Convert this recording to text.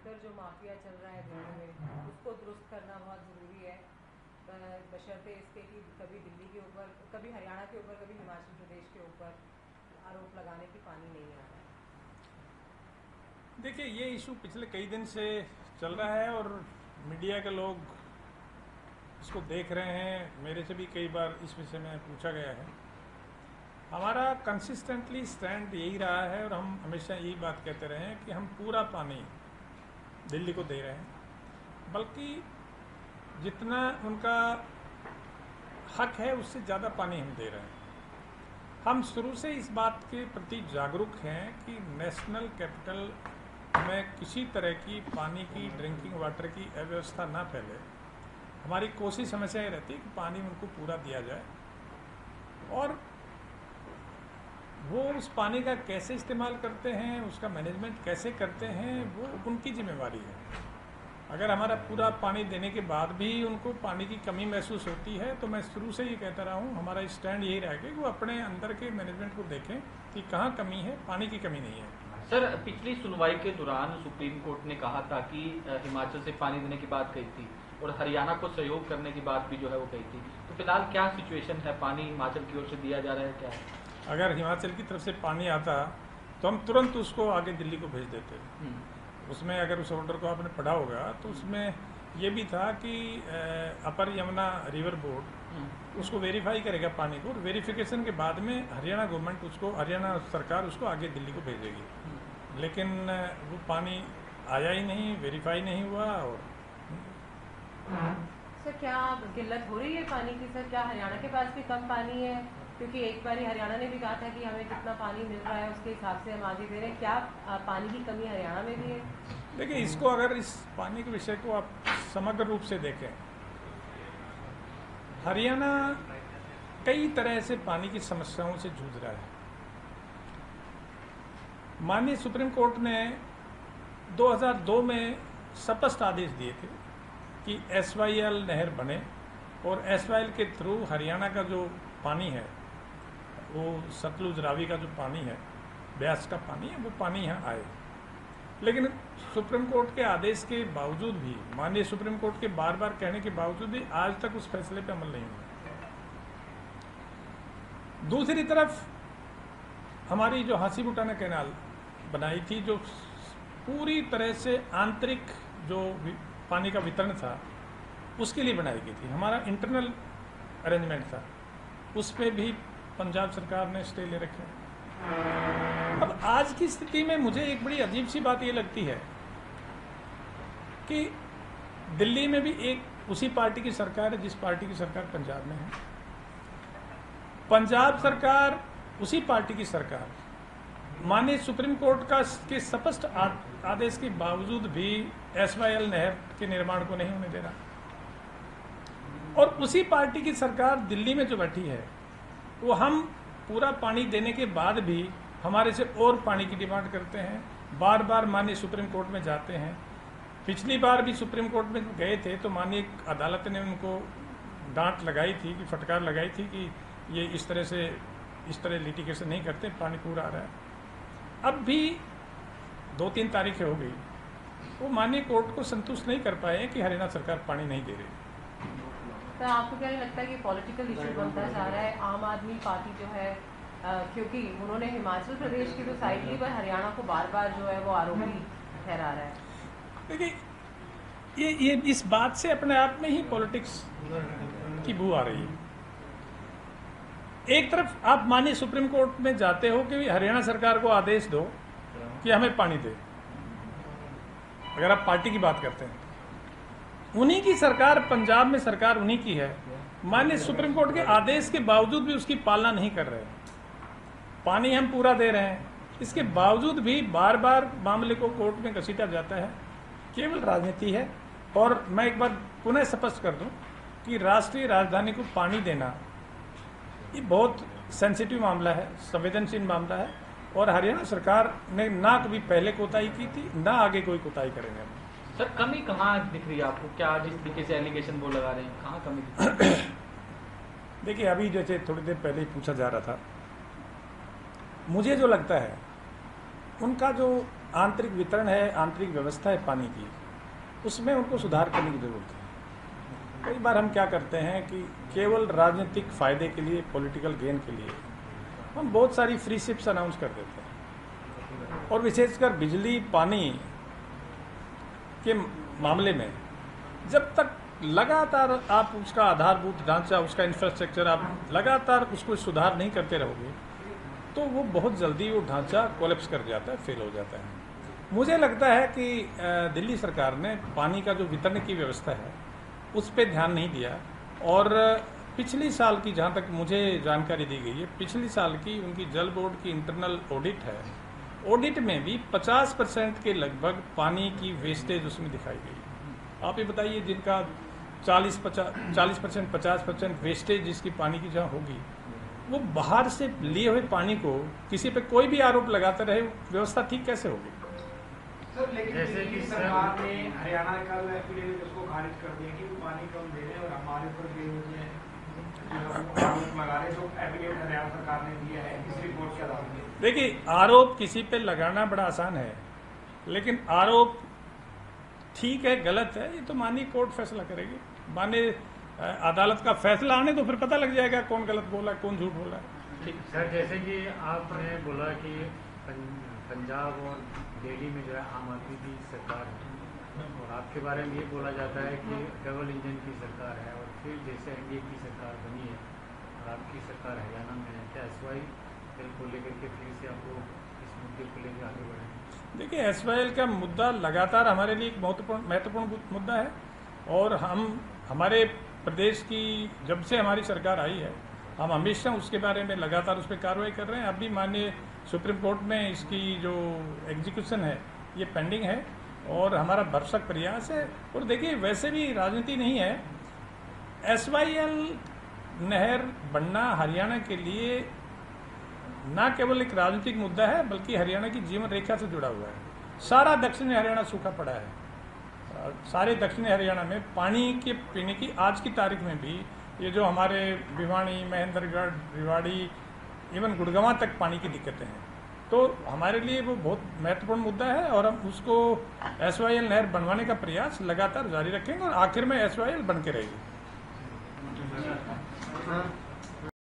Tanker जो mafia चल रहा है दिल्ली में उसको दुरुस्त करना बहुत ज़रूरी है, बशर्ते इसके कि कभी दिल्ली के ऊपर, कभी हरियाणा के ऊपर, कभी हिमाचल प्रदेश के ऊपर आरोप लगाने की पानी नहीं आ रहा है। देखिए, ये इशू पिछले कई दिन से चल रहा है और मीडिया के लोग इसको देख रहे हैं। मेरे से भी कई बार इस विषय में पूछा गया है। हमारा कंसिस्टेंटली स्टैंड यही रहा है और हम हमेशा यही बात कहते रहे हैं कि हम पूरा पानी दिल्ली को दे रहे हैं, बल्कि जितना उनका हक है उससे ज़्यादा पानी हम दे रहे हैं। हम शुरू से इस बात के प्रति जागरूक हैं कि नेशनल कैपिटल में किसी तरह की पानी की, ड्रिंकिंग वाटर की अव्यवस्था ना फैले। हमारी कोशिश हमेशा ये रहती है कि पानी उनको पूरा दिया जाए और वो उस पानी का कैसे इस्तेमाल करते हैं, उसका मैनेजमेंट कैसे करते हैं, वो उनकी जिम्मेवारी है। अगर हमारा पूरा पानी देने के बाद भी उनको पानी की कमी महसूस होती है तो मैं शुरू से ये कहता रहा हूँ, हमारा स्टैंड यही रहेगा कि वो अपने अंदर के मैनेजमेंट को देखें कि कहाँ कमी है। पानी की कमी नहीं है। सर, पिछली सुनवाई के दौरान सुप्रीम कोर्ट ने कहा था कि हिमाचल से पानी देने की बात कही थी और हरियाणा को सहयोग करने की बात भी जो है वो कही थी। तो फिलहाल क्या सिचुएशन है? पानी हिमाचल की ओर से दिया जा रहा है, क्या है? अगर हिमाचल की तरफ से पानी आता तो हम तुरंत उसको आगे दिल्ली को भेज देते। उसमें अगर उस ऑर्डर को आपने पढ़ा होगा तो उसमें ये भी था कि अपर यमुना रिवर बोर्ड उसको वेरीफाई करेगा पानी को, और वेरिफिकेशन के बाद में हरियाणा गवर्नमेंट उसको, हरियाणा सरकार उसको आगे दिल्ली को भेजेगी। लेकिन वो पानी आया ही नहीं, वेरीफाई नहीं हुआ। और सर, क्या किल्लत हो रही है पानी की? सर, क्या हरियाणा के पास भी कम पानी है? क्योंकि एक बार हरियाणा ने भी कहा था कि हमें जितना पानी मिल रहा है उसके हिसाब से हम आगे दे रहे हैं। क्या पानी की कमी हरियाणा में भी है? देखिए, इसको अगर इस पानी के विषय को आप समग्र रूप से देखें, हरियाणा कई तरह से पानी की समस्याओं से जूझ रहा है। माननीय सुप्रीम कोर्ट ने 2002 में स्पष्ट आदेश दिए थे कि SYL नहर बने और SYL के थ्रू हरियाणा का जो पानी है, वो सतलुज रावी का जो पानी है, ब्यास का पानी है, वो पानी यहाँ आए। लेकिन सुप्रीम कोर्ट के आदेश के बावजूद भी, माननीय सुप्रीम कोर्ट के बार बार कहने के बावजूद भी आज तक उस फैसले पे अमल नहीं हुआ। दूसरी तरफ हमारी जो हासीबुटाना कैनाल बनाई थी, जो पूरी तरह से आंतरिक जो पानी का वितरण था उसके लिए बनाई गई थी, हमारा इंटरनल अरेंजमेंट था, उस पर भी पंजाब सरकार ने स्टे ले रखे। अब आज की स्थिति में मुझे एक बड़ी अजीब सी बात ये लगती है कि दिल्ली में भी एक उसी पार्टी की सरकार है जिस पार्टी की सरकार पंजाब में है। पंजाब सरकार, उसी पार्टी की सरकार, माननीय सुप्रीम कोर्ट का के स्पष्ट आदेश के बावजूद भी SYL नहर के निर्माण को नहीं होने दे रहा। और उसी पार्टी की सरकार दिल्ली में जो बैठी है, वो हम पूरा पानी देने के बाद भी हमारे से और पानी की डिमांड करते हैं। बार बार माननीय सुप्रीम कोर्ट में जाते हैं। पिछली बार भी सुप्रीम कोर्ट में गए थे तो माननीय अदालत ने उनको डांट लगाई थी, कि फटकार लगाई थी कि ये इस तरह लिटिगेशन नहीं करते, पानी पूरा आ रहा है। अब भी 2-3 तारीखें हो गई, वो माननीय कोर्ट को संतुष्ट नहीं कर पाए कि हरियाणा सरकार पानी नहीं दे रही। तो आपको क्या नहीं लगता कि पॉलिटिकल इशू बनता जा रहा है? आम आदमी पार्टी जो है, क्योंकि उन्होंने हिमाचल प्रदेश की तो साइड ली, पर हरियाणा को बार बार जो है वो आरोपी ठहरा रहा है। देखिए, ये इस बात से अपने आप में ही पॉलिटिक्स की बू आ रही है। एक तरफ आप माननीय सुप्रीम कोर्ट में जाते हो कि हरियाणा सरकार को आदेश दो कि हमें पानी दे, अगर आप पार्टी की बात करते हैं। उन्हीं की सरकार, पंजाब में सरकार उन्हीं की है, माननीय सुप्रीम कोर्ट के आदेश के बावजूद भी उसकी पालना नहीं कर रहे। पानी हम पूरा दे रहे हैं, इसके बावजूद भी बार बार मामले को कोर्ट में घसीटा जाता है। केवल राजनीति है। और मैं एक बार पुनः स्पष्ट कर दूं कि राष्ट्रीय राजधानी को पानी देना ये बहुत सेंसिटिव मामला है, संवेदनशील मामला है, और हरियाणा सरकार ने ना कभी पहले कोताही की थी, ना आगे कोई कोताही करेंगे। सर, कमी कहाँ दिख रही है आपको? क्या जिस तरीके से एलिगेशन वो लगा रहे हैं, कहाँ कमी दिख रही है? देखिए, अभी जैसे थोड़ी देर पहले ही पूछा जा रहा था, मुझे जो लगता है उनका जो आंतरिक वितरण है, आंतरिक व्यवस्था है पानी की, उसमें उनको सुधार करने की जरूरत है। कई बार हम क्या करते हैं कि केवल राजनीतिक फायदे के लिए, पॉलिटिकल गेन के लिए हम बहुत सारी फ्री शिप्स अनाउंस कर देते हैं, और विशेषकर बिजली पानी के मामले में जब तक लगातार आप उसका आधारभूत ढांचा, उसका इंफ्रास्ट्रक्चर आप लगातार उसको सुधार नहीं करते रहोगे तो वो बहुत जल्दी वो ढांचा कोलैप्स कर जाता है, फेल हो जाता है। मुझे लगता है कि दिल्ली सरकार ने पानी का जो वितरण की व्यवस्था है उस पर ध्यान नहीं दिया, और पिछली साल की, जहाँ तक मुझे जानकारी दी गई है, पिछली साल की उनकी जल बोर्ड की इंटरनल ऑडिट है, ऑडिट में भी 50% के लगभग पानी की वेस्टेज उसमें दिखाई गई। आप ये बताइए, जिनका 40% 50% वेस्टेज जिसकी पानी की जहाँ होगी, वो बाहर से लिए हुए पानी को किसी पे कोई भी आरोप लगाता रहे, व्यवस्था ठीक कैसे होगी? सर, लेकिन जैसे कि सरकार ने हरियाणा का एफिडेविट उसको खारिज कर दिया कि वो पानी कम दे रहे हैं, और हमारे ऊपर आरोप लगा रहे जो एफिडेविट हरियाणा सरकार ने दिया है इस रिपोर्ट के आधार पर। देखिए, आरोप किसी पे लगाना बड़ा आसान है, लेकिन आरोप ठीक है गलत है ये तो माननीय कोर्ट फैसला करेगी। माननीय अदालत का फैसला आने तो फिर पता लग जाएगा कौन गलत बोला, कौन झूठ बोला। ठीक सर, जैसे कि आपने बोला कि पंजाब और दिल्ली में जो है आम आदमी की सरकार है, और आपके बारे में ये बोला जाता है कि डबल इंजन की सरकार है, और फिर जैसे एनडीए की सरकार बनी है और आपकी सरकार हरियाणा में है, क्या एसवाई बिल को लेकर के फिर से आपको इस मुद्दे को लेकर आगे बढ़ेंगे? देखिए, एसवाईएल का मुद्दा लगातार हमारे लिए एक महत्वपूर्ण मुद्दा है, और हमारे प्रदेश की जब से हमारी सरकार आई है हम हमेशा उसके बारे में लगातार उस पर कार्रवाई कर रहे हैं। अभी माननीय सुप्रीम कोर्ट में इसकी जो एग्जीक्यूशन है ये पेंडिंग है, और हमारा भरसक प्रयास है। और देखिए, वैसे भी राजनीति नहीं है, एसवाईएल नहर बनना हरियाणा के लिए न केवल एक राजनीतिक मुद्दा है बल्कि हरियाणा की जीवन रेखा से जुड़ा हुआ है। सारा दक्षिणी हरियाणा सूखा पड़ा है, सारे दक्षिणी हरियाणा में पानी के पीने की आज की तारीख में भी ये जो हमारे भिवानी, महेंद्रगढ़, रेवाड़ी, इवन गुड़गांव तक पानी की दिक्कतें हैं, तो हमारे लिए वो बहुत महत्वपूर्ण मुद्दा है, और हम उसको एसवाईएल नहर बनवाने का प्रयास लगातार जारी रखेंगे, और आखिर में एसवाईएल बन के रहेगी।